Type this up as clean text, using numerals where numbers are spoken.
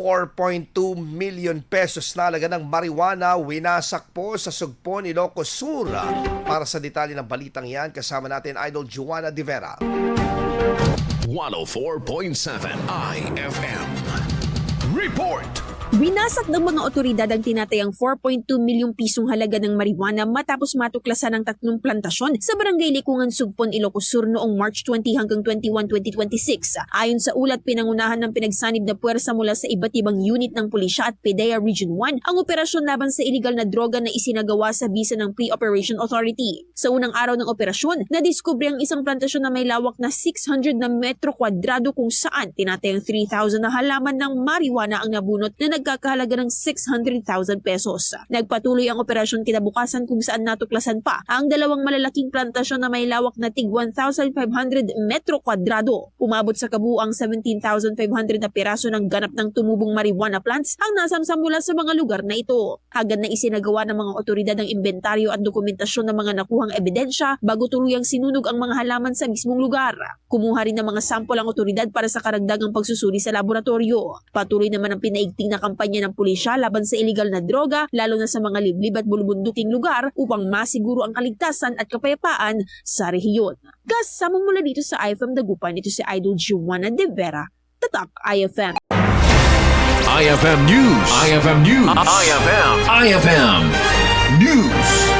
4.2 million pesos na halaga ng marijuana winasak po sa Sugpon, Ilocos Sur. Para sa detalye ng balitang yan, kasama natin Idol Joanna De Vera. 104.7 IFM Report. Winasak ng mga otoridad ang tinatayang 4.2 milyong pisong halaga ng marijuana matapos matuklasan ng 3 plantasyon sa Barangay Likungan, Sugpon, Ilocos Sur noong March 20 hanggang 21, 2026. Ayon sa ulat, pinangunahan ng pinagsanib na puwersa mula sa iba't ibang unit ng pulisya at PDEA Region 1 ang operasyon laban sa iligal na droga na isinagawa sa bisa ng Pre-Operation Authority. Sa unang araw ng operasyon, nadiskubre ang isang plantasyon na may lawak na 600 na metro kwadrado kung saan tinatayang 3,000 na halaman ng marijuana ang nabunot na nagkakahalaga ng 600,000 pesos. Nagpatuloy ang operasyon kinabukasan kung saan natuklasan pa ang 2 malalaking plantasyon na may lawak na tig 1,500 metro kwadrado. Umabot sa kabuuang 17,500 na piraso ng ganap ng tumubong marijuana plants ang nasamsam mula sa mga lugar na ito. Agad na isinagawa ng mga otoridad ang inventaryo at dokumentasyon ng mga nakuhang ebidensya bago tuluyang sinunog ang mga halaman sa mismong lugar. Kumuha rin ng mga sampol ang otoridad para sa karagdagang pagsusuri sa laboratorio. Patuloy naman ang pinaigting na kampanya ng pulisya laban sa iligal na droga, lalo na sa mga liblib at bulubunduking lugar upang masiguro ang kaligtasan at kapayapaan sa rehiyon. Kasama mula dito sa IFM Dagupan, ito si Idol Joanna De Vera, Tatak IFM. IFM News. IFM News. IFM News.